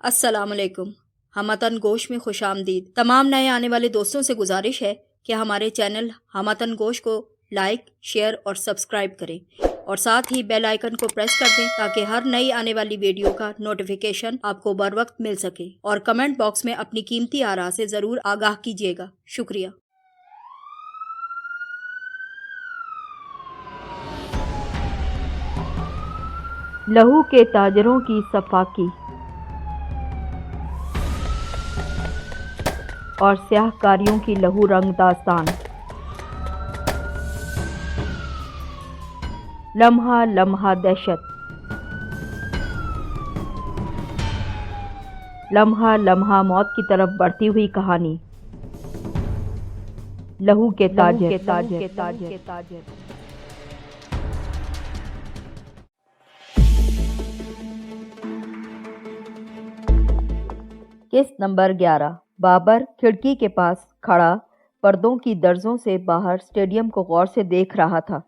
السلام علیکم۔ ہماتن گوش میں خوش آمدید۔ تمام نئے آنے والے دوستوں سے گزارش ہے کہ ہمارے چینل ہماتن گوش کو لائک، شیئر اور سبسکرائب کریں اور ساتھ ہی بیل آئیکن کو پریس کر دیں تاکہ ہر نئی آنے والی ویڈیو کا نوٹیفیکیشن آپ کو بر وقت مل سکے، اور کمنٹ باکس میں اپنی قیمتی آراء سے ضرور آگاہ کیجیے گا۔ شکریہ۔ لہو کے تاجروں کی صفاقی اور سیاہ کاریوں کی لہو رنگ داستان۔ لمحہ لمحہ دہشت، لمحہ لمحہ موت کی طرف بڑھتی ہوئی کہانی۔ لہو کے تاجر۔ قسط نمبر 11۔ بابر کھڑکی کے پاس کھڑا پردوں کی درزوں سے باہر اسٹیڈیم کو غور سے دیکھ رہا تھا۔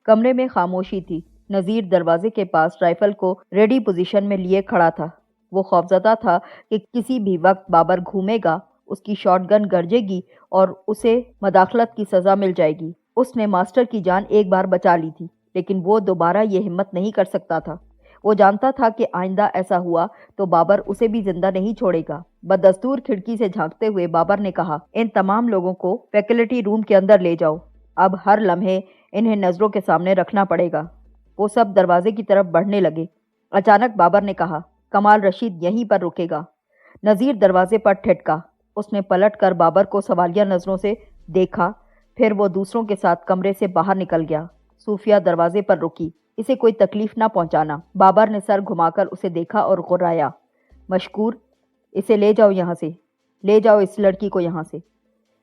کمرے میں خاموشی تھی۔ نذیر دروازے کے پاس رائفل کو ریڈی پوزیشن میں لیے کھڑا تھا۔ وہ خوفزدہ تھا کہ کسی بھی وقت بابر گھومے گا، اس کی شاٹ گن گرجے گی اور اسے مداخلت کی سزا مل جائے گی۔ اس نے ماسٹر کی جان ایک بار بچا لی تھی، لیکن وہ دوبارہ یہ ہمت نہیں کر سکتا تھا۔ وہ جانتا تھا کہ آئندہ ایسا ہوا تو بابر اسے بھی زندہ نہیں چھوڑے گا۔ بدستور کھڑکی سے جھانکتے ہوئے بابر نے کہا، ان تمام لوگوں کو فیکلٹی روم کے اندر لے جاؤ۔ اب ہر لمحے انہیں نظروں کے سامنے رکھنا پڑے گا۔ وہ سب دروازے کی طرف بڑھنے لگے۔ اچانک بابر نے کہا، کمال رشید یہیں پر رکے گا۔ نذیر دروازے پر ٹھٹکا۔ اس نے پلٹ کر بابر کو سوالیہ نظروں سے دیکھا، پھر وہ دوسروں کے ساتھ کمرے سے باہر نکل گیا۔ صوفیہ دروازے پر رکی، اسے کوئی تکلیف نہ پہنچانا۔ بابر نے سر گھما کر اسے دیکھا اور غرایا، مشکور، اسے لے جاؤ یہاں سے، لے جاؤ اس لڑکی کو یہاں سے۔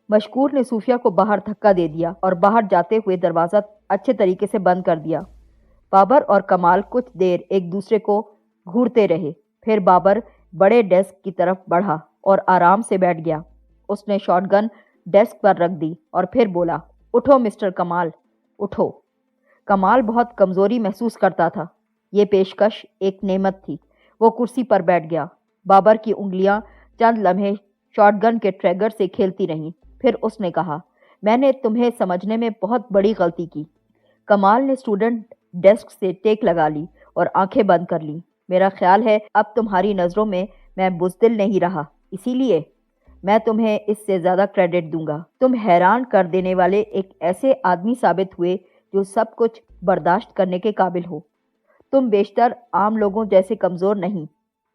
مشکور نے صوفیہ کو باہر دھکا دے دیا اور باہر جاتے ہوئے دروازہ اچھے طریقے سے بند کر دیا۔ بابر اور کمال کچھ دیر ایک دوسرے کو گھورتے رہے، پھر بابر بڑے ڈیسک کی طرف بڑھا اور آرام سے بیٹھ گیا۔ اس نے شاٹ گن ڈیسک پر رکھ دی اور پھر بولا، اٹھو مسٹر کمال، اٹھو۔ کمال بہت کمزوری محسوس کرتا تھا۔ یہ پیشکش ایک نعمت تھی۔ وہ کرسی پر بیٹھ گیا۔ بابر کی انگلیاں چند لمحے شاٹ گن کے ٹریگر سے کھیلتی رہیں، پھر اس نے کہا، میں نے تمہیں سمجھنے میں بہت بڑی غلطی کی۔ کمال نے اسٹوڈنٹ ڈیسک سے ٹیک لگا لی اور آنکھیں بند کر لیں۔ میرا خیال ہے اب تمہاری نظروں میں میں بزدل نہیں رہا، اسی لیے میں تمہیں اس سے زیادہ کریڈٹ دوں گا۔ تم حیران کر دینے والے ایک ایسے آدمی ثابت ہوئے جو سب کچھ برداشت کرنے کے قابل ہو۔ تم بیشتر عام لوگوں جیسے کمزور نہیں،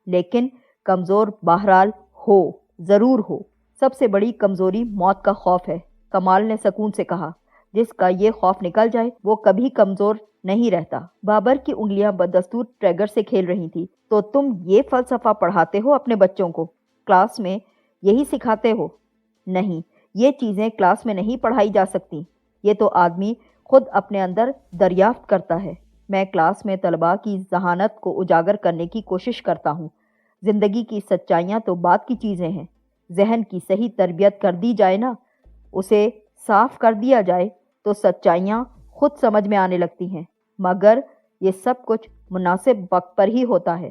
لیکن کمزور بہرحال ہو، ضرور ہو۔ سب سے بڑی کمزوری موت کا خوف ہے، کمال نے سکون سے کہا۔ جس کا یہ خوف نکل جائے وہ کبھی کمزور نہیں رہتا۔ بابر کی انگلیاں بدستور ٹریگر سے کھیل رہی تھی۔ تو تم یہ فلسفہ پڑھاتے ہو اپنے بچوں کو؟ کلاس میں یہی سکھاتے ہو؟ نہیں، یہ چیزیں کلاس میں نہیں پڑھائی جا سکتی، یہ تو آدمی خود اپنے اندر دریافت کرتا ہے۔ میں کلاس میں طلباء کی ذہانت کو اجاگر کرنے کی کوشش کرتا ہوں۔ زندگی کی سچائیاں تو بعد کی چیزیں ہیں۔ ذہن کی صحیح تربیت کر دی جائے نا، اسے صاف کر دیا جائے تو سچائیاں خود سمجھ میں آنے لگتی ہیں، مگر یہ سب کچھ مناسب وقت پر ہی ہوتا ہے۔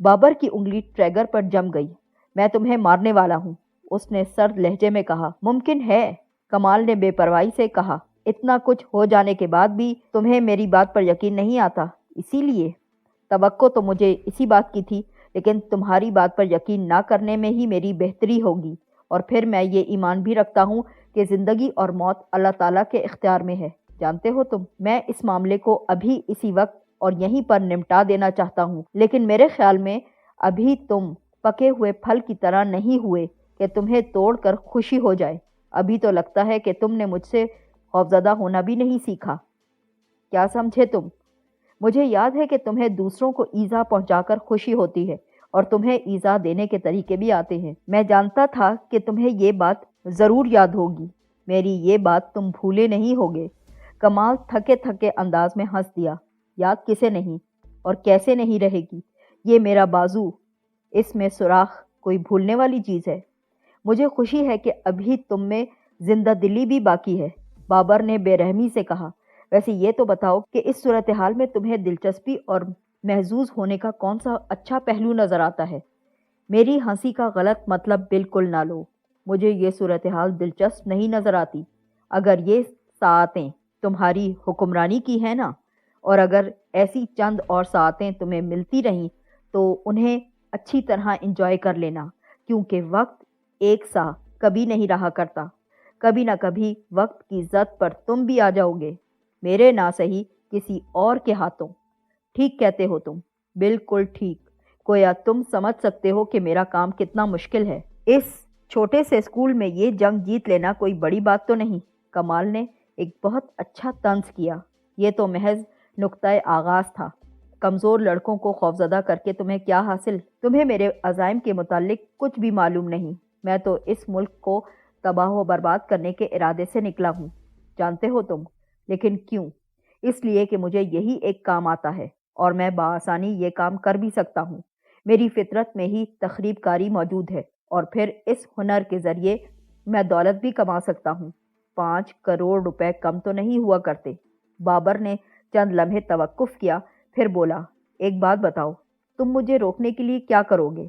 بابر کی انگلی ٹریگر پر جم گئی۔ میں تمہیں مارنے والا ہوں، اس نے سرد لہجے میں کہا۔ ممکن ہے، کمال نے بے پرواہی سے کہا، اتنا کچھ ہو جانے کے بعد بھی تمہیں میری بات پر یقین نہیں آتا، اسی لیے توقع تو مجھے اسی بات کی تھی، لیکن تمہاری بات پر یقین نہ کرنے میں ہی میری بہتری ہوگی، اور پھر میں یہ ایمان بھی رکھتا ہوں کہ زندگی اور موت اللہ تعالیٰ کے اختیار میں ہے۔ جانتے ہو تم، میں اس معاملے کو ابھی اسی وقت اور یہیں پر نمٹا دینا چاہتا ہوں، لیکن میرے خیال میں ابھی تم پکے ہوئے پھل کی طرح نہیں ہوئے کہ تمہیں توڑ کر خوشی ہو جائے۔ ابھی تو لگتا ہے کہ تم نے مجھ سے خوفزدہ ہونا بھی نہیں سیکھا۔ کیا سمجھے تم؟ مجھے یاد ہے کہ تمہیں دوسروں کو ایذا پہنچا کر خوشی ہوتی ہے، اور تمہیں ایذا دینے کے طریقے بھی آتے ہیں۔ میں جانتا تھا کہ تمہیں یہ بات ضرور یاد ہوگی، میری یہ بات تم بھولے نہیں ہوگے۔ کمال تھکے تھکے انداز میں ہنس دیا۔ یاد کسے نہیں اور کیسے نہیں رہے گی؟ یہ میرا بازو، اس میں سوراخ کوئی بھولنے والی چیز ہے؟ مجھے خوشی ہے کہ ابھی تم میں زندہ دلی بھی باقی ہے، بابر نے بے رحمی سے کہا۔ ویسے یہ تو بتاؤ کہ اس صورتحال میں تمہیں دلچسپی اور محظوظ ہونے کا کون سا اچھا پہلو نظر آتا ہے؟ میری ہنسی کا غلط مطلب بالکل نہ لو، مجھے یہ صورتحال دلچسپ نہیں نظر آتی۔ اگر یہ ساعتیں تمہاری حکمرانی کی ہیں نا، اور اگر ایسی چند اور ساعتیں تمہیں ملتی رہیں تو انہیں اچھی طرح انجوائے کر لینا، کیونکہ وقت ایک سا کبھی نہیں رہا کرتا۔ کبھی نہ کبھی وقت کی زد پر تم بھی آ جاؤ گے، میرے نہ صحیح کسی اور کے ہاتھوں۔ ٹھیک کہتے ہو تم، بالکل ٹھیک۔ گویا تم سمجھ سکتے ہو کہ میرا کام کتنا مشکل ہے۔ اس چھوٹے سے اسکول میں یہ جنگ جیت لینا کوئی بڑی بات تو نہیں۔ کمال نے ایک بہت اچھا طنز کیا۔ یہ تو محض نقطۂ آغاز تھا۔ کمزور لڑکوں کو خوفزدہ کر کے تمہیں کیا حاصل؟ تمہیں میرے عزائم کے متعلق کچھ بھی معلوم نہیں۔ میں تو اس ملک کو تباہ و برباد کرنے کے ارادے سے نکلا ہوں، جانتے ہو تم۔ لیکن کیوں؟ اس لیے کہ مجھے یہی ایک کام آتا ہے، اور میں بآسانی یہ کام کر بھی سکتا ہوں۔ میری فطرت میں ہی تخریب کاری موجود ہے، اور پھر اس ہنر کے ذریعے میں دولت بھی کما سکتا ہوں۔ 5 کروڑ روپے کم تو نہیں ہوا کرتے۔ بابر نے چند لمحے توقف کیا، پھر بولا، ایک بات بتاؤ، تم مجھے روکنے کے لیے کیا کرو گے؟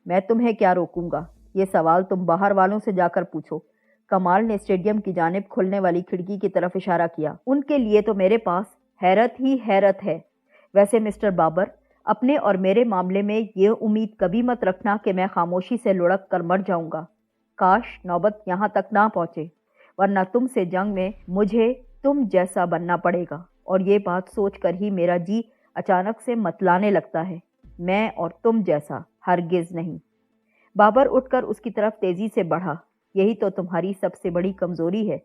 میں تمہیں کیا روکوں گا؟ یہ سوال تم باہر والوں سے جا کر پوچھو۔ کمال نے اسٹیڈیم کی جانب کھلنے والی کھڑکی کی طرف اشارہ کیا۔ ان کے لیے تو میرے پاس حیرت ہی حیرت ہے۔ ویسے مسٹر بابر، اپنے اور میرے معاملے میں یہ امید کبھی مت رکھنا کہ میں خاموشی سے لڑک کر مر جاؤں گا۔ کاش نوبت یہاں تک نہ پہنچے، ورنہ تم سے جنگ میں مجھے تم جیسا بننا پڑے گا، اور یہ بات سوچ کر ہی میرا جی اچانک سے متلانے لگتا ہے۔ میں اور تم جیسا ہرگز نہیں۔ بابر اٹھ کر اس کی طرف تیزی سے بڑھا۔ یہی تو تمہاری سب سے بڑی کمزوری ہے۔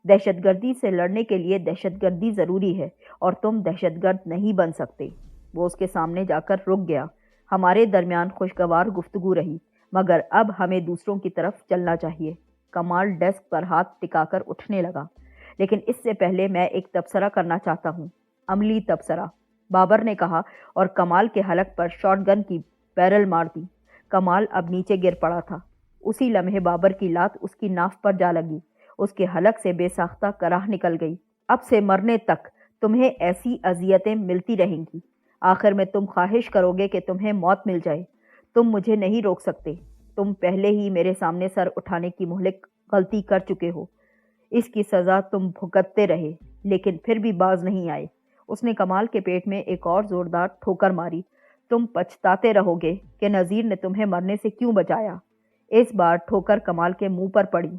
دہشت گردی سے لڑنے کے لیے دہشت گردی ضروری ہے، اور تم دہشت گرد نہیں بن سکتے۔ وہ اس کے سامنے جا کر رک گیا۔ ہمارے درمیان خوشگوار گفتگو رہی، مگر اب ہمیں دوسروں کی طرف چلنا چاہیے۔ کمال ڈیسک پر ہاتھ ٹکا کر اٹھنے لگا۔ لیکن اس سے پہلے میں ایک تبصرہ کرنا چاہتا ہوں، عملی تبصرہ، بابر نے کہا، اور کمال کے حلق پر شاٹ گن کی بیرل مار دی۔ کمال اب نیچے گر پڑا تھا۔ اسی لمحے بابر کی لات اس کی ناف پر جا لگی۔ اس کے حلق سے بے ساختہ کراہ نکل گئی۔ اب سے مرنے تک تمہیں ایسی اذیتیں ملتی رہیں گی۔ آخر میں تم خواہش کرو گے کہ تمہیں موت مل جائے۔ تم مجھے نہیں روک سکتے۔ تم پہلے ہی میرے سامنے سر اٹھانے کی مہلک غلطی کر چکے ہو۔ اس کی سزا تم بھگتتے رہے، لیکن پھر بھی باز نہیں آئے۔ اس نے کمال کے پیٹ میں ایک اور زوردار ٹھوکر ماری۔ تم پچھتاتے رہو گے کہ نذیر نے تمہیں مرنے سے کیوں بچایا۔ اس بار ٹھوکر کمال کے منہ پر پڑی۔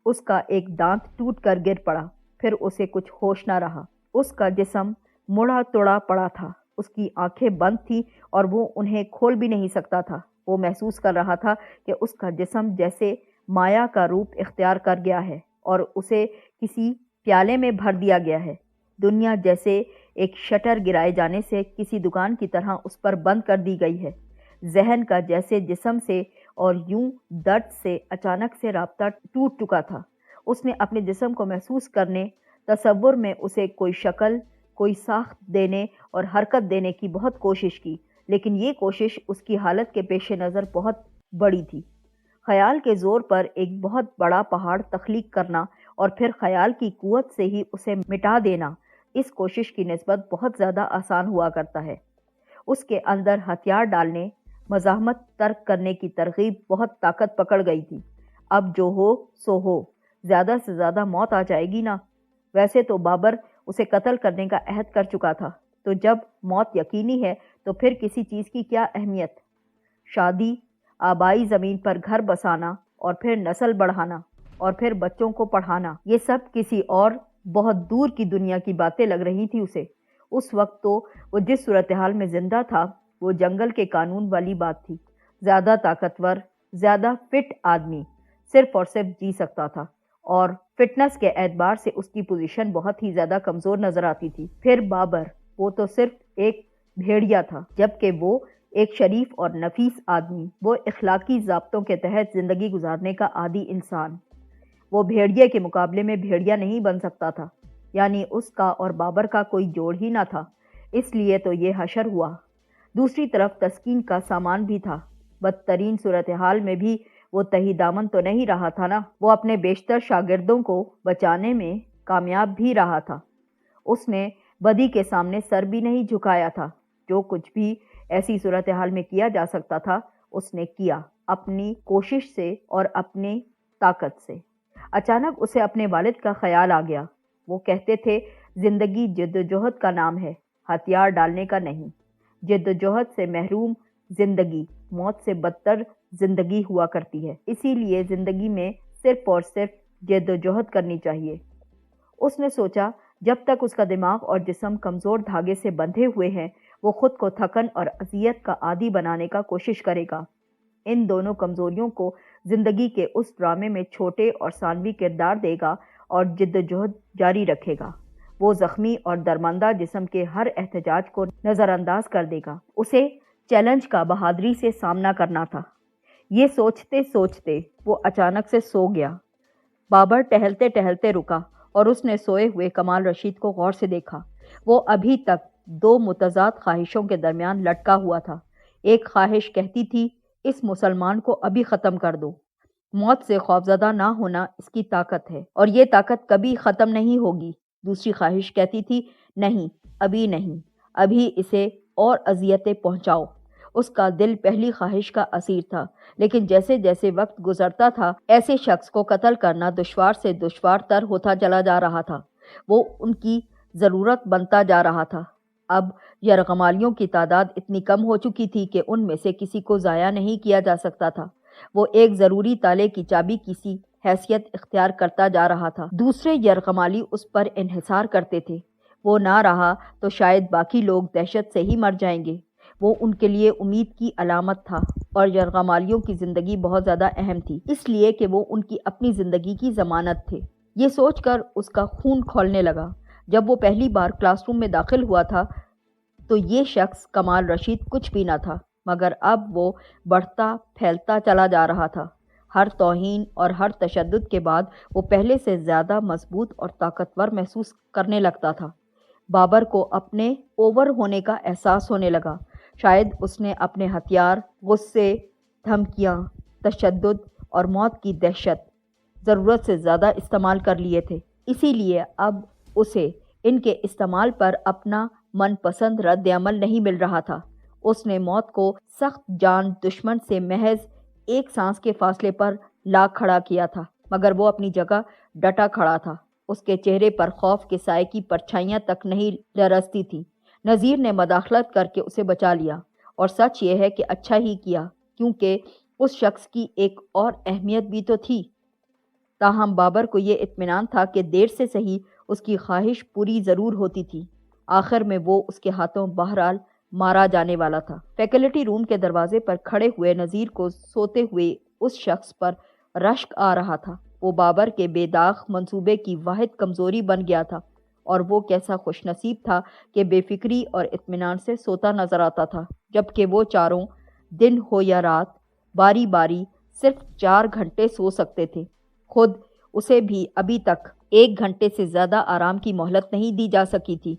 اس کا ایک دانت ٹوٹ کر گر پڑا، پھر اسے کچھ ہوش نہ رہا۔ اس کا جسم مڑا توڑا پڑا تھا۔ اس کی آنکھیں بند تھیں اور وہ انہیں کھول بھی نہیں سکتا تھا۔ وہ محسوس کر رہا تھا کہ اس کا جسم جیسے مایا کا روپ اختیار کر گیا ہے اور اسے کسی پیالے میں بھر دیا گیا ہے۔ دنیا جیسے ایک شٹر گرائے جانے سے کسی دکان کی طرح اس پر بند کر دی گئی ہے۔ ذہن کا جیسے جسم سے اور یوں درد سے اچانک سے رابطہ ٹوٹ چکا تھا۔ اس نے اپنے جسم کو محسوس کرنے، تصور میں اسے کوئی شکل، کوئی ساخت دینے اور حرکت دینے کی بہت کوشش کی، لیکن یہ کوشش اس کی حالت کے پیش نظر بہت بڑی تھی۔ خیال کے زور پر ایک بہت بڑا پہاڑ تخلیق کرنا اور پھر خیال کی قوت سے ہی اسے مٹا دینا اس کوشش کی نسبت بہت زیادہ آسان ہوا کرتا ہے۔ اس کے اندر ہتھیار ڈالنے، مزاحمت ترک کرنے کی ترغیب بہت طاقت پکڑ گئی تھی۔ اب جو ہو سو ہو، زیادہ سے زیادہ موت آ جائے گی نا۔ ویسے تو بابر اسے قتل کرنے کا عہد کر چکا تھا، تو جب موت یقینی ہے تو پھر کسی چیز کی کیا اہمیت؟ شادی، آبائی زمین پر گھر بسانا، اور پھر نسل بڑھانا، اور پھر بچوں کو پڑھانا، یہ سب کسی اور بہت دور کی دنیا کی باتیں لگ رہی تھی اسے۔ اس وقت تو وہ جس صورتحال میں زندہ تھا وہ جنگل کے قانون والی بات تھی۔ زیادہ طاقتور، زیادہ فٹ آدمی صرف اور صرف جی سکتا تھا، اور فٹنس کے اعتبار سے اس کی پوزیشن بہت ہی زیادہ کمزور نظر آتی تھی۔ پھر بابر، وہ تو صرف ایک بھیڑیا تھا، جبکہ وہ ایک شریف اور نفیس آدمی، وہ اخلاقی ضابطوں کے تحت زندگی گزارنے کا عادی انسان۔ وہ بھیڑیے کے مقابلے میں بھیڑیا نہیں بن سکتا تھا، یعنی اس کا اور بابر کا کوئی جوڑ ہی نہ تھا، اس لیے تو یہ حشر ہوا۔ دوسری طرف تسکین کا سامان بھی تھا۔ بدترین صورتحال میں بھی وہ تہی دامن تو نہیں رہا تھا نا، وہ اپنے بیشتر شاگردوں کو بچانے میں کامیاب بھی رہا تھا۔ اس نے بدی کے سامنے سر بھی نہیں جھکایا تھا۔ جو کچھ بھی ایسی صورتحال میں کیا جا سکتا تھا اس نے کیا، اپنی کوشش سے اور اپنی طاقت سے۔ اچانک اسے اپنے والد کا خیال آ گیا۔ وہ کہتے تھے زندگی جدوجہد کا نام ہے، ہتھیار ڈالنے کا نہیں۔ جدوجہد سے محروم زندگی موت سے بدتر زندگی ہوا کرتی ہے، اسی لیے زندگی میں صرف اور صرف جدوجہد کرنی چاہیے۔ اس نے سوچا جب تک اس کا دماغ اور جسم کمزور دھاگے سے بندھے ہوئے ہیں وہ خود کو تھکن اور اذیت کا عادی بنانے کا کوشش کرے گا۔ ان دونوں کمزوریوں کو زندگی کے اس ڈرامے میں چھوٹے اور ثانوی کردار دے گا اور جدوجہد جاری رکھے گا۔ وہ زخمی اور درماندہ جسم کے ہر احتجاج کو نظر انداز کر دے گا۔ اسے چیلنج کا بہادری سے سامنا کرنا تھا۔ یہ سوچتے سوچتے وہ اچانک سے سو گیا۔ بابر ٹہلتے ٹہلتے رکا اور اس نے سوئے ہوئے کمال رشید کو غور سے دیکھا۔ وہ ابھی تک دو متضاد خواہشوں کے درمیان لٹکا ہوا تھا۔ ایک خواہش کہتی تھی اس مسلمان کو ابھی ختم کر دو، موت سے خوفزدہ نہ ہونا اس کی طاقت ہے اور یہ طاقت کبھی ختم نہیں ہوگی۔ دوسری خواہش کہتی تھی نہیں، ابھی نہیں، ابھی اسے اور اذیتیں پہنچاؤ۔ اس کا دل پہلی خواہش کا اسیر تھا، لیکن جیسے جیسے وقت گزرتا تھا ایسے شخص کو قتل کرنا دشوار سے دشوار تر ہوتا چلا جا رہا تھا۔ وہ ان کی ضرورت بنتا جا رہا تھا۔ اب یرغمالیوں کی تعداد اتنی کم ہو چکی تھی کہ ان میں سے کسی کو ضائع نہیں کیا جا سکتا تھا۔ وہ ایک ضروری تالے کی چابی کی سی حیثیت اختیار کرتا جا رہا تھا۔ دوسرے یرغمالی اس پر انحصار کرتے تھے۔ وہ نہ رہا تو شاید باقی لوگ دہشت سے ہی مر جائیں گے۔ وہ ان کے لیے امید کی علامت تھا اور یرغمالیوں کی زندگی بہت زیادہ اہم تھی، اس لیے کہ وہ ان کی اپنی زندگی کی ضمانت تھے۔ یہ سوچ کر اس کا خون کھولنے لگا۔ جب وہ پہلی بار کلاس روم میں داخل ہوا تھا تو یہ شخص کمال رشید کچھ بھی نہ تھا، مگر اب وہ بڑھتا پھیلتا چلا جا رہا تھا۔ ہر توہین اور ہر تشدد کے بعد وہ پہلے سے زیادہ مضبوط اور طاقتور محسوس کرنے لگتا تھا۔ بابر کو اپنے اوور ہونے کا احساس ہونے لگا۔ شاید اس نے اپنے ہتھیار، غصے، دھمکیاں، تشدد اور موت کی دہشت ضرورت سے زیادہ استعمال کر لیے تھے، اسی لیے اب اسے ان کے استعمال پر اپنا من پسند رد عمل نہیں مل رہا تھا۔ اس نے موت کو سخت جان دشمن سے محض ایک سانس کے فاصلے پر لا کھڑا کیا تھا، مگر وہ اپنی جگہ ڈٹا کھڑا تھا۔ اس کے چہرے پر خوف کے سائے کی پرچھائیاں تک نہیں لرزتی تھیں۔ نذیر نے مداخلت کر کے اسے بچا لیا، اور سچ یہ ہے کہ اچھا ہی کیا، کیونکہ اس شخص کی ایک اور اہمیت بھی تو تھی۔ تاہم بابر کو یہ اطمینان تھا کہ دیر سے صحیح اس کی خواہش پوری ضرور ہوتی تھی۔ آخر میں وہ اس کے ہاتھوں بہرحال مارا جانے والا تھا۔ فیکلٹی روم کے دروازے پر کھڑے ہوئے نذیر کو سوتے ہوئے اس شخص پر رشک آ رہا تھا۔ وہ بابر کے بے داغ منصوبے کی واحد کمزوری بن گیا تھا، اور وہ کیسا خوش نصیب تھا کہ بے فکری اور اطمینان سے سوتا نظر آتا تھا، جبکہ وہ چاروں دن ہو یا رات باری باری صرف 4 گھنٹے سو سکتے تھے۔ خود اسے بھی ابھی تک 1 گھنٹے سے زیادہ آرام کی مہلت نہیں دی جا سکی تھی۔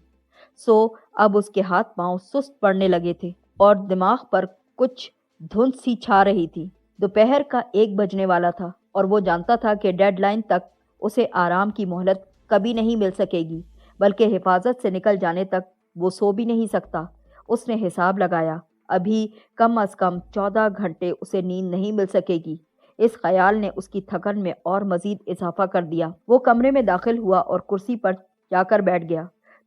سو اب اس کے ہاتھ پاؤں سست پڑنے لگے تھے اور دماغ پر کچھ دھند سی چھا رہی تھی۔ دوپہر کا 1 بجنے والا تھا اور وہ جانتا تھا کہ ڈیڈ لائن تک اسے آرام کی مہلت کبھی نہیں مل سکے گی، بلکہ حفاظت سے نکل جانے تک وہ سو بھی نہیں سکتا۔ اس نے حساب لگایا، ابھی کم از کم 14 گھنٹے اسے نیند نہیں مل سکے گی۔ اس خیال نے اس کی تھکن میں اور مزید اضافہ کر دیا۔ وہ کمرے میں داخل ہوا اور کرسی پر جا کر بیٹھ گیا۔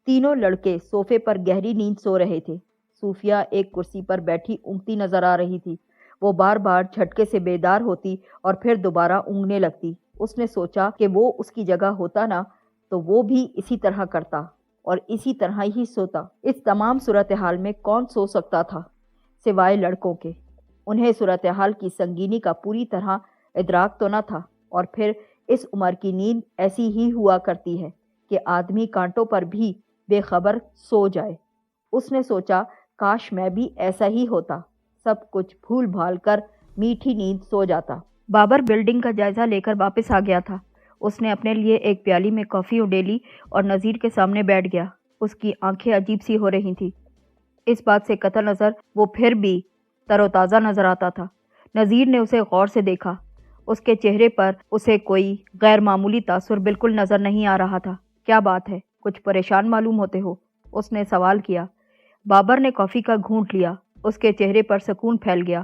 تینوں لڑکے صوفے پر گہری نیند سو رہے تھے۔ صوفیہ ایک کرسی پر بیٹھی اونگتی نظر آ رہی تھی۔ وہ بار بار جھٹکے سے بیدار ہوتی اور پھر دوبارہ اونگنے لگتی۔ اس نے سوچا کہ وہ اس کی جگہ ہوتا نا تو وہ بھی اسی طرح کرتا اور اسی طرح ہی سوتا۔ اس تمام صورتحال میں کون سو سکتا تھا سوائے لڑکوں کے؟ انہیں صورتحال کی سنگینی کا پوری طرح ادراک تو نہ تھا، اور پھر اس عمر کی نیند ایسی ہی ہوا کرتی ہے کہ آدمی کانٹوں پر بھی بے خبر سو جائے۔ اس نے سوچا کاش میں بھی ایسا ہی ہوتا، سب کچھ بھول بھال کر میٹھی نیند سو جاتا۔ بابر بلڈنگ کا جائزہ لے کر واپس آ گیا تھا۔ اس نے اپنے لیے ایک پیالی میں کافی اڈیلی اور نذیر کے سامنے بیٹھ گیا۔ اس کی آنکھیں عجیب سی ہو رہی تھیں۔ اس بات سے قطع نظر وہ پھر بھی تر و تازہ نظر آتا تھا۔ نذیر نے اسے غور سے دیکھا۔ اس کے چہرے پر اسے کوئی غیر معمولی تاثر بالکل نظر نہیں آ رہا تھا۔ کیا بات ہے، کچھ پریشان معلوم ہوتے ہو؟ اس نے سوال کیا۔ بابر نے کافی کا گھونٹ لیا۔ اس کے چہرے پر سکون پھیل گیا۔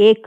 1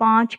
5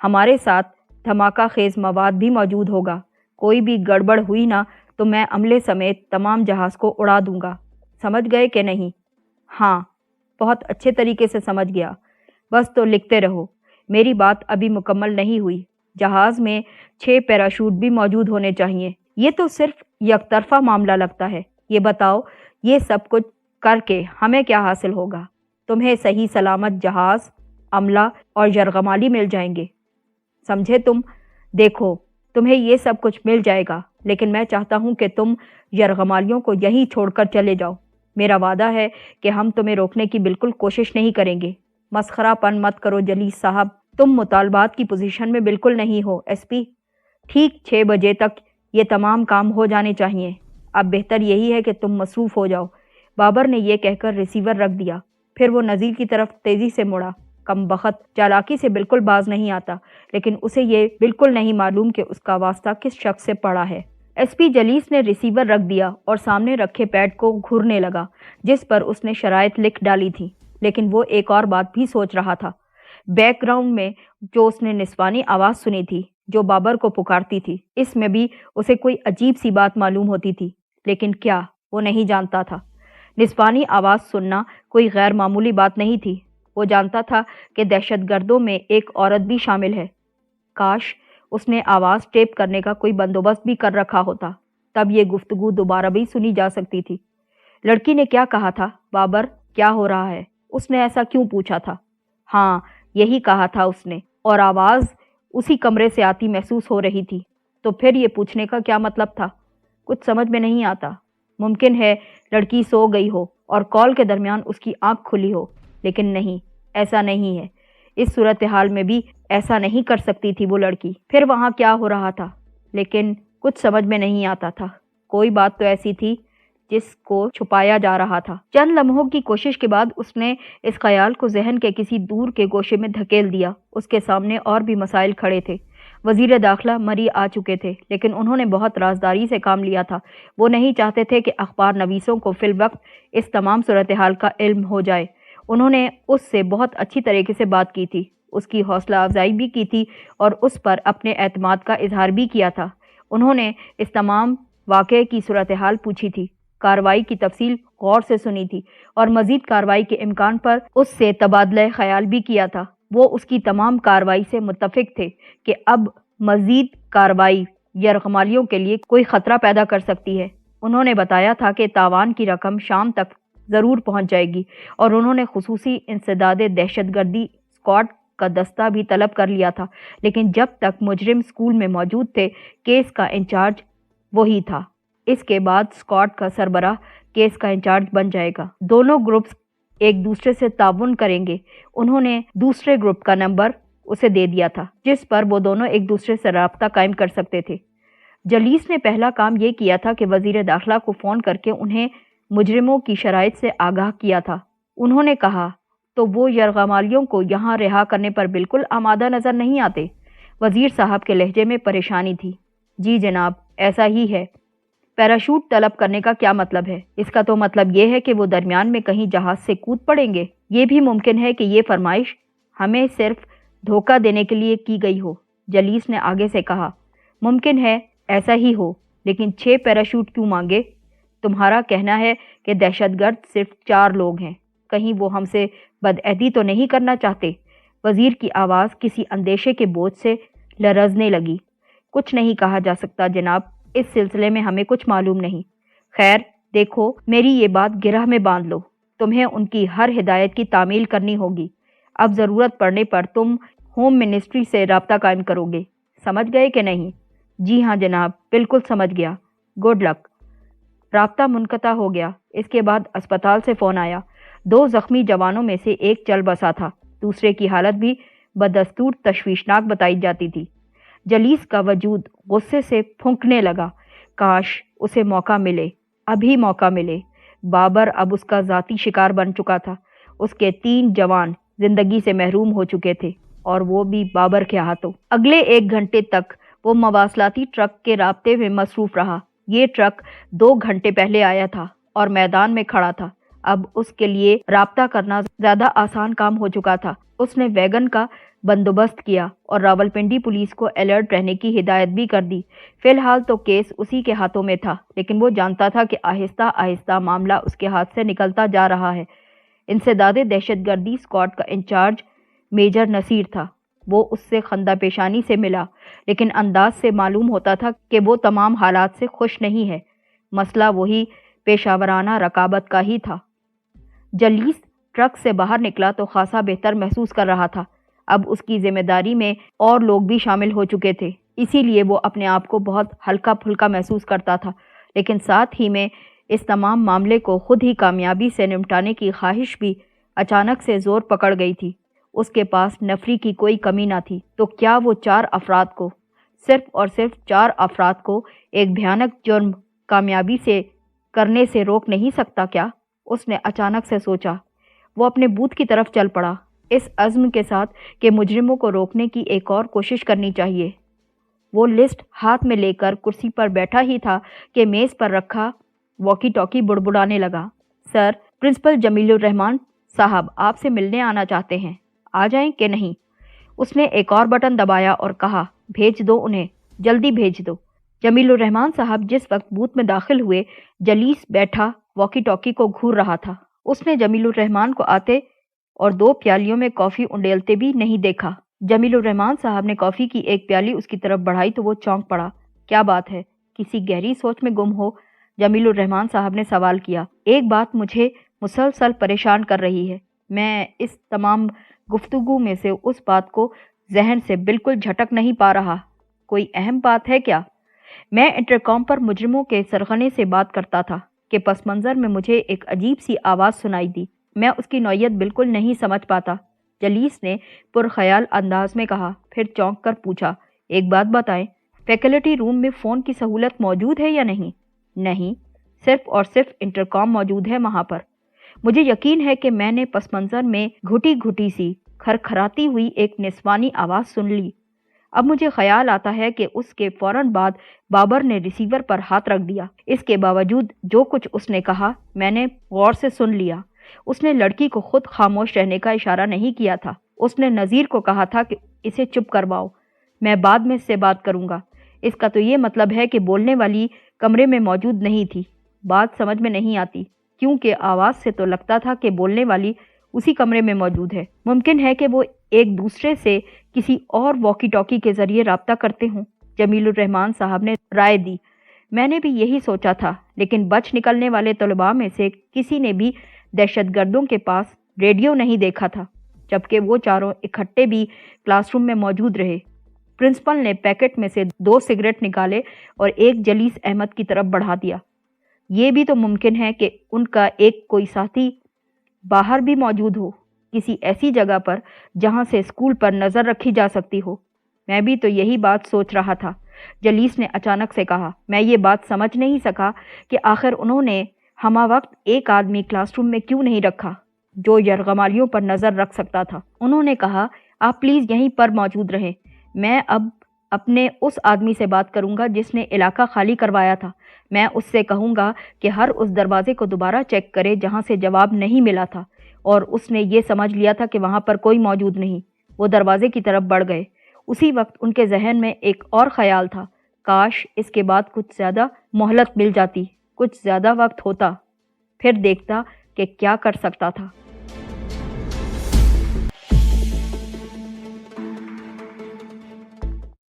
ہمارے ساتھ دھماکہ خیز مواد بھی موجود ہوگا۔ کوئی بھی گڑبڑ ہوئی نا تو میں عملے سمیت تمام جہاز کو اڑا دوں گا۔ سمجھ گئے کہ نہیں؟ ہاں، بہت اچھے طریقے سے سمجھ گیا۔ بس تو لکھتے رہو۔ میری بات ابھی مکمل نہیں ہوئی۔ جہاز میں 6 پیراشوٹ بھی موجود ہونے چاہیے۔ یہ تو صرف یک طرفہ معاملہ لگتا ہے۔ یہ بتاؤ، یہ سب کچھ کر کے ہمیں کیا حاصل ہوگا؟ تمہیں صحیح سلامت جہاز، عملہ اور یرغمالی مل جائیں گے۔ سمجھے تم؟ دیکھو، تمہیں یہ سب کچھ مل جائے گا، لیکن میں چاہتا ہوں کہ تم یرغمالیوں کو یہیں چھوڑ کر چلے جاؤ۔ میرا وعدہ ہے کہ ہم تمہیں روکنے کی بالکل کوشش نہیں کریں گے۔ مسخرہ پن مت کرو جلیس صاحب، تم مطالبات کی پوزیشن میں بالکل نہیں ہو۔ ایس پی، ٹھیک 6 بجے تک یہ تمام کام ہو جانے چاہیے۔ اب بہتر یہی ہے کہ تم مصروف ہو جاؤ۔ بابر نے یہ کہہ کر ریسیور رکھ دیا۔ پھر وہ نذیر کی طرف تیزی سے مڑا۔ کم بخت چالاکی سے بالکل باز نہیں آتا، لیکن اسے یہ بالکل نہیں معلوم کہ اس کا واسطہ کس شخص سے پڑا ہے۔ ایس پی جلیس نے ریسیور رکھ دیا اور سامنے رکھے پیڈ کو گھورنے لگا جس پر اس نے شرائط لکھ ڈالی تھی، لیکن وہ ایک اور بات بھی سوچ رہا تھا۔ بیک گراؤنڈ میں جو اس نے نسوانی آواز سنی تھی جو بابر کو پکارتی تھی، اس میں بھی اسے کوئی عجیب سی بات معلوم ہوتی تھی، لیکن کیا وہ نہیں جانتا تھا۔ نسوانی آواز سننا کوئی غیر معمولی بات نہیں تھی۔ وہ جانتا تھا کہ دہشت گردوں میں ایک عورت بھی شامل ہے۔ کاش اس نے آواز ٹیپ کرنے کا کوئی بندوبست بھی کر رکھا ہوتا، تب یہ گفتگو دوبارہ بھی سنی جا سکتی تھی۔ لڑکی نے کیا کہا تھا؟ بابر، کیا ہو رہا ہے؟ اس نے ایسا کیوں پوچھا تھا؟ ہاں، یہی کہا تھا اس نے، اور آواز اسی کمرے سے آتی محسوس ہو رہی تھی۔ تو پھر یہ پوچھنے کا کیا مطلب تھا؟ کچھ سمجھ میں نہیں آتا۔ ممکن ہے لڑکی سو گئی ہو اور کال کے درمیان اس کی آنکھ کھلی ہو، لیکن نہیں، ایسا نہیں ہے۔ اس صورتحال میں بھی ایسا نہیں کر سکتی تھی وہ لڑکی۔ پھر وہاں کیا ہو رہا تھا؟ لیکن کچھ سمجھ میں نہیں آتا تھا۔ کوئی بات تو ایسی تھی جس کو چھپایا جا رہا تھا۔ چند لمحوں کی کوشش کے بعد اس نے اس خیال کو ذہن کے کسی دور کے گوشے میں دھکیل دیا۔ اس کے سامنے اور بھی مسائل کھڑے تھے۔ وزیر داخلہ مری آ چکے تھے، لیکن انہوں نے بہت رازداری سے کام لیا تھا۔ وہ نہیں چاہتے تھے کہ اخبار نویسوں کو فی الوقت اس تمام صورتحال کا علم ہو جائے۔ انہوں نے اس سے بہت اچھی طریقے سے بات کی تھی، اس کی حوصلہ افزائی بھی کی تھی اور اس پر اپنے اعتماد کا اظہار بھی کیا تھا۔ انہوں نے اس تمام واقعے کی صورتحال پوچھی تھی، کارروائی کی تفصیل غور سے سنی تھی اور مزید کارروائی کے امکان پر اس سے تبادلہ خیال بھی کیا تھا۔ وہ اس کی تمام کارروائی سے متفق تھے کہ اب مزید کارروائی یرغمالیوں کے لیے کوئی خطرہ پیدا کر سکتی ہے۔ انہوں نے بتایا تھا کہ تاوان کی رقم شام تک ضرور پہنچ جائے گی، اور انہوں نے خصوصی انسداد دہشت گردی اسکواڈ کا دستہ بھی طلب کر لیا تھا، لیکن جب تک مجرم اسکول میں موجود تھے کیس کا انچارج وہی تھا۔ اس کے بعد اسکواڈ کا سربراہ کیس کا انچارج بن جائے گا۔ دونوں گروپس ایک دوسرے سے تعاون کریں گے۔ انہوں نے دوسرے گروپ کا نمبر اسے دے دیا تھا جس پر وہ دونوں ایک دوسرے سے رابطہ قائم کر سکتے تھے۔ جلیس نے پہلا کام یہ کیا تھا کہ وزیر داخلہ کو فون کر کے انہیں مجرموں کی شرائط سے آگاہ کیا تھا۔ انہوں نے کہا تو وہ یرغمالیوں کو یہاں رہا کرنے پر بالکل آمادہ نظر نہیں آتے۔ وزیر صاحب کے لہجے میں پریشانی تھی۔ جی جناب، ایسا ہی ہے۔ پیراشوٹ طلب کرنے کا کیا مطلب ہے؟ اس کا تو مطلب یہ ہے کہ وہ درمیان میں کہیں جہاز سے کود پڑیں گے۔ یہ بھی ممکن ہے کہ یہ فرمائش ہمیں صرف دھوکہ دینے کے لیے کی گئی ہو، جلیس نے آگے سے کہا۔ ممکن ہے ایسا ہی ہو، لیکن 6 پیراشوٹ کیوں مانگے؟ تمہارا کہنا ہے کہ دہشت گرد صرف 4 لوگ ہیں، کہیں وہ ہم سے بدعہدی تو نہیں کرنا چاہتے؟ وزیر کی آواز کسی اندیشے کے بوجھ سے لرزنے لگی۔ کچھ نہیں کہا جا سکتا جناب، اس سلسلے میں ہمیں کچھ معلوم نہیں۔ خیر دیکھو، میری یہ بات گرہ میں باندھ لو، تمہیں ان کی ہر ہدایت کی تعمیل کرنی ہوگی۔ اب ضرورت پڑنے پر تم ہوم منسٹری سے رابطہ قائم کرو گے، سمجھ گئے کہ نہیں؟ جی ہاں جناب، بالکل سمجھ گیا۔ Good luck. رابطہ منقطع ہو گیا۔ اس کے بعد اسپتال سے فون آیا۔ 2 زخمی جوانوں میں سے ایک چل بسا تھا، دوسرے کی حالت بھی بدستور تشویشناک بتائی جاتی تھی۔ جلیس کا وجود غصے سے پھونکنے لگا۔ کاش اسے موقع ملے، ابھی موقع ملے۔ بابر اب اس کا ذاتی شکار بن چکا تھا۔ اس کے 3 جوان زندگی سے محروم ہو چکے تھے، اور وہ بھی بابر کے ہاتھوں۔ اگلے 1 گھنٹے تک وہ مواصلاتی ٹرک کے رابطے میں مصروف رہا۔ یہ ٹرک 2 گھنٹے پہلے آیا تھا اور میدان میں کھڑا تھا۔ اب اس کے لیے رابطہ کرنا زیادہ آسان کام ہو چکا تھا۔ اس نے ویگن کا بندوبست کیا اور راولپنڈی پولیس کو الرٹ رہنے کی ہدایت بھی کر دی۔ فی الحال تو کیس اسی کے ہاتھوں میں تھا، لیکن وہ جانتا تھا کہ آہستہ آہستہ معاملہ اس کے ہاتھ سے نکلتا جا رہا ہے۔ انسداد دہشت گردی اسکواڈ کا انچارج میجر نصیر تھا۔ وہ اس سے خندہ پیشانی سے ملا، لیکن انداز سے معلوم ہوتا تھا کہ وہ تمام حالات سے خوش نہیں ہے۔ مسئلہ وہی پیشہ ورانہ رقابت کا ہی تھا۔ جلیس ٹرک سے باہر نکلا تو خاصا بہتر محسوس کر رہا تھا۔ اب اس کی ذمہ داری میں اور لوگ بھی شامل ہو چکے تھے، اسی لیے وہ اپنے آپ کو بہت ہلکا پھلکا محسوس کرتا تھا، لیکن ساتھ ہی میں اس تمام معاملے کو خود ہی کامیابی سے نمٹانے کی خواہش بھی اچانک سے زور پکڑ گئی تھی۔ اس کے پاس نفری کی کوئی کمی نہ تھی، تو کیا وہ صرف اور صرف چار افراد کو ایک بھیانک جرم کامیابی سے کرنے سے روک نہیں سکتا کیا؟ اس نے اچانک سے سوچا۔ وہ اپنے بوتھ کی طرف چل پڑا، اس عزم کے ساتھ کہ مجرموں کو روکنے کی ایک اور کوشش کرنی چاہیے۔ وہ لسٹ ہاتھ میں لے کر کرسی پر بیٹھا ہی تھا کہ میز پر رکھا واکی ٹاکی بڑبڑانے لگا۔ سر، پرنسپل جمیل الرحمان صاحب آپ سے ملنے آنا چاہتے ہیں، آ جائیں کہ نہیں؟ اس نے ایک اور بٹن دبایا اور کہا، بھیج دو انہیں، جلدی بھیج دو۔ جمیل الرحمان صاحب جس وقت بوتھ میں داخل ہوئے، جلیس بیٹھا واکی ٹاکی کو گھور رہا تھا۔ اس نے جمیل الرحمان کو آتے اور 2 پیالیوں میں کافی انڈیلتے بھی نہیں دیکھا۔ جمیل الرحمان صاحب نے کافی کی ایک پیالی اس کی طرف بڑھائی تو وہ چونک پڑا۔ کیا بات ہے؟ کسی گہری سوچ میں گم ہو جمیل الرحمان صاحب نے سوال کیا۔ ایک بات مجھے مسلسل پریشان کر رہی ہے، میں اس تمام گفتگو میں سے اس بات کو ذہن سے بالکل جھٹک نہیں پا رہا۔ کوئی اہم بات ہے کیا؟ میں انٹرکام پر مجرموں کے سرغنے سے بات کرتا تھا کہ پس منظر میں مجھے ایک عجیب سی آواز سنائی دی۔ میں اس کی نوعیت بالکل نہیں سمجھ پاتا، جلیس نے پرخیال انداز میں کہا، پھر چونک کر پوچھا، ایک بات بتائیں، فیکلٹی روم میں فون کی سہولت موجود ہے یا نہیں؟ نہیں، صرف اور صرف انٹرکام موجود ہے وہاں پر۔ مجھے یقین ہے کہ میں نے پس منظر میں گھٹی گھٹی سی کھرکھراتی ہوئی ایک نسوانی آواز سن لی۔ اب مجھے خیال آتا ہے کہ اس کے فوراً بعد بابر نے ریسیور پر ہاتھ رکھ دیا۔ اس کے باوجود جو کچھ اس نے کہا میں نے غور سے سن لیا۔ اس نے لڑکی کو خود خاموش رہنے کا اشارہ نہیں کیا تھا۔ اس نے نذیر کو کہا تھا کہ اسے چپ کرواؤ، میں بعد میں اس سے بات کروں گا۔ اس کا تو یہ مطلب ہے کہ بولنے والی کمرے میں موجود نہیں تھی۔ بات سمجھ میں نہیں آتی، کیونکہ آواز سے تو لگتا تھا کہ بولنے والی اسی کمرے میں موجود ہے۔ ممکن ہے کہ وہ ایک دوسرے سے کسی اور واکی ٹاکی کے ذریعے رابطہ کرتے ہوں، جمیل الرحمان صاحب نے رائے دی۔ میں نے بھی یہی سوچا تھا، لیکن بچ نکلنے والے طلباء میں سے کسی نے بھی دہشت گردوں کے پاس ریڈیو نہیں دیکھا تھا، جبکہ وہ چاروں اکٹھے بھی کلاس روم میں موجود رہے۔ پرنسپل نے پیکٹ میں سے 2 سگریٹ نکالے اور ایک جلیس احمد کی طرف بڑھا دیا۔ یہ بھی تو ممکن ہے کہ ان کا ایک کوئی ساتھی باہر بھی موجود ہو، کسی ایسی جگہ پر جہاں سے اسکول پر نظر رکھی جا سکتی ہو۔ میں بھی تو یہی بات سوچ رہا تھا، جلیس نے اچانک سے کہا۔ میں یہ بات سمجھ نہیں سکا کہ آخر انہوں نے ہمہ وقت ایک آدمی کلاس روم میں کیوں نہیں رکھا جو یرغمالیوں پر نظر رکھ سکتا تھا۔ انہوں نے کہا، آپ پلیز یہیں پر موجود رہیں، میں اب اپنے اس آدمی سے بات کروں گا جس نے علاقہ خالی کروایا تھا۔ میں اس سے کہوں گا کہ ہر اس دروازے کو دوبارہ چیک کرے جہاں سے جواب نہیں ملا تھا، اور اس نے یہ سمجھ لیا تھا کہ وہاں پر کوئی موجود نہیں۔ وہ دروازے کی طرف بڑھ گئے۔ اسی وقت ان کے ذہن میں ایک اور خیال تھا، کاش اس کے بعد کچھ زیادہ مہلت مل جاتی، کچھ زیادہ وقت ہوتا، پھر دیکھتا کہ کیا کر سکتا تھا۔